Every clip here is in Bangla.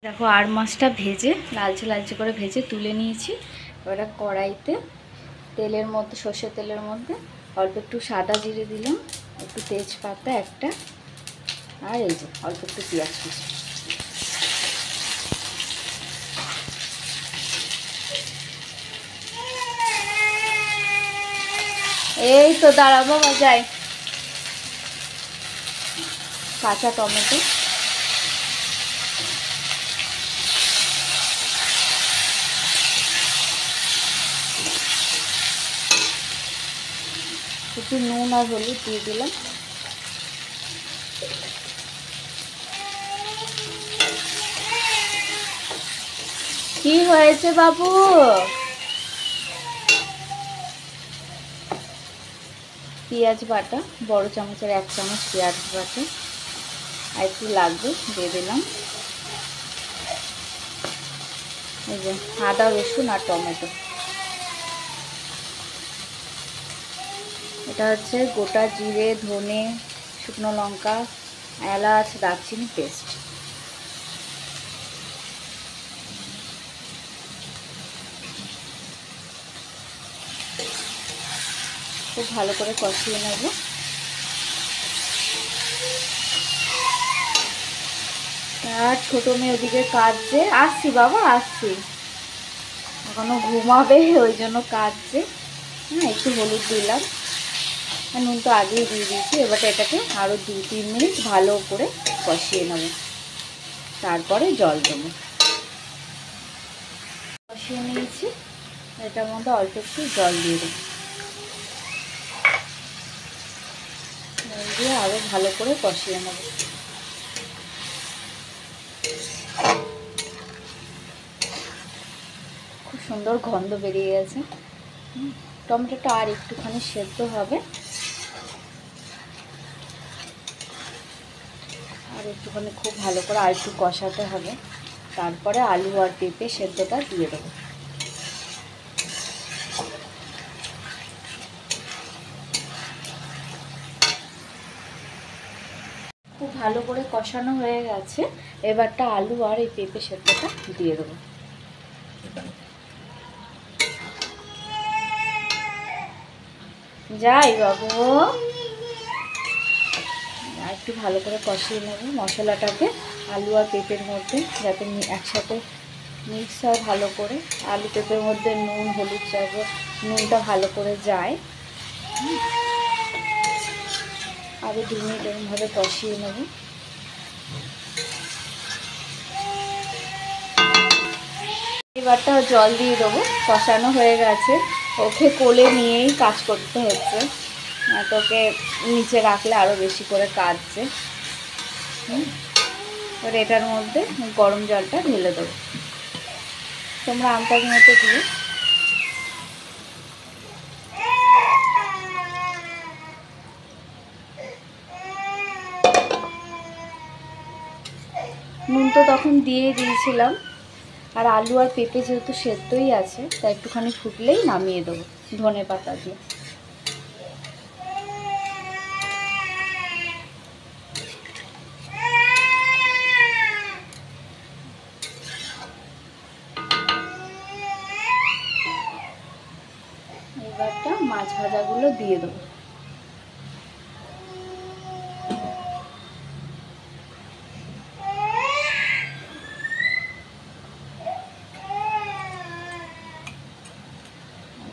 দেখো আর মাছটা ভেজে লালচে লালচে করে ভেজে তুলে নিয়েছি। এবার কড়াইতে তেলের মধ্যে সর্ষের তেলের মধ্যে অল্প একটু সাদা জিরে দিলাম, একটু তেজপাতা একটা, আর এই যে অল্প একটু পেঁয়াজ কুচি। এই তো দাঁড়াবো বাবা, যাই। কাঁচা টমেটো, একটু নুন আর হলুদ দিয়ে দিলাম। কি হয়েছে বাবু? পেঁয়াজ বাটা, বড় চামচের 1 চামচ পেঁয়াজ বাটা, আর একটু লাগবে দিয়ে দিলাম। এই যে আদা রসুন আর টমেটো, এটা হচ্ছে গোটা জিরে, ধনে, শুকনো লঙ্কা, এলাচ, দারচিনি পেস্ট। খুব ভালো করে কষিয়ে নেব। আর ছোটো মেয়ে ওদিকে কাঁদছে। আসছি বাবা, আসছি, এখনো ঘুমাবে, ওই জন্য কাঁদছে। হ্যাঁ, একটু হলুদ দিলাম, নুন তো আগেই দিয়ে দিয়েছি। এবার এটাকে আরও 2-3 মিনিট ভালো করে কষিয়ে নেব, তারপরে জল দেবো। কষিয়ে নিয়েছি, এটার মধ্যে অল্প একটু জল দিয়ে দেবো, জল দিয়ে আরও ভালো করে কষিয়ে নেব। খুব সুন্দর গন্ধ বেরিয়ে গেছে। টমেটোটা আর একটুখানি সেদ্ধ হবে, আর একটুখানি খুব ভালো করে আর একটু কষাতে হবে, তারপরে আলু আর পেঁপে সেদ্ধটা দিয়ে দেবো। খুব ভালো করে কষানো হয়ে গেছে, এবারটা আলু আর এই পেঁপে সেদ্ধটা দিয়ে দেবো। যাই বাবু, একটু ভালো করে কষিয়ে নেব মশলাটাকে আলু আর পেঁপের মধ্যে, যাতে একসাথে মিক্স হয় ভালো করে। আলু পেঁপের মধ্যে নুন হলুদ যাবে, নুনটা ভালো করে যায়। আরও 2 মিনিট এরকমভাবে কষিয়ে নেব। এবারটা জল দিয়ে দেবো, কষানো হয়ে গেছে। ওকে কোলে নিয়েই কাজ করতে হচ্ছে, তোকে নিচে রাখলে আরও বেশি করে কাঁদছে। এবার এটার মধ্যে গরম জলটা ঢেলে দেবো, তোমরা আন্দাজ মতো দিয়ে। নুন তো তখন দিয়ে দিয়েছিলাম, আর আলু আর পেঁপে যেহেতু সেদ্ধই আছে, তাই একটুখানি ফুটলেই নামিয়ে দেবো ধনে পাতা দিয়ে। এবারটা মাছ ভাজাগুলো দিয়ে দেবো।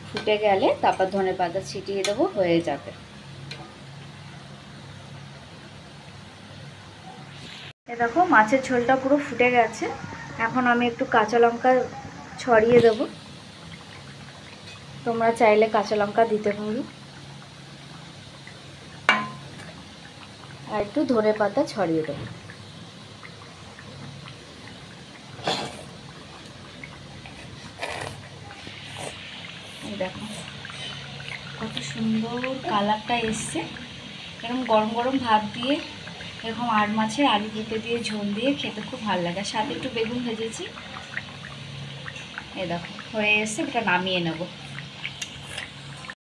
ফুটে গেলে তারপর ধনে পাতা ছিটিয়ে দেবো, হয়ে যাবে। এ দেখো মাছের ঝোলটা পুরো ফুটে গেছে। এখন আমি একটু কাঁচা লঙ্কা ছড়িয়ে দেবো, তোমরা চাইলে কাঁচা লঙ্কা দিতে পারো, আর একটু ধনে পাতা ছড়িয়ে দেবো। দেখো কত সুন্দর কালারটা এসছে। এরকম গরম গরম ভাত দিয়ে এরকম আর মাছের আলু পেঁপে দিয়ে ঝোল দিয়ে খেতে খুব ভালো লাগে। সাথে একটু বেগুন ভেজেছি। এই দেখো হয়ে এসছে, এটা নামিয়ে নেব।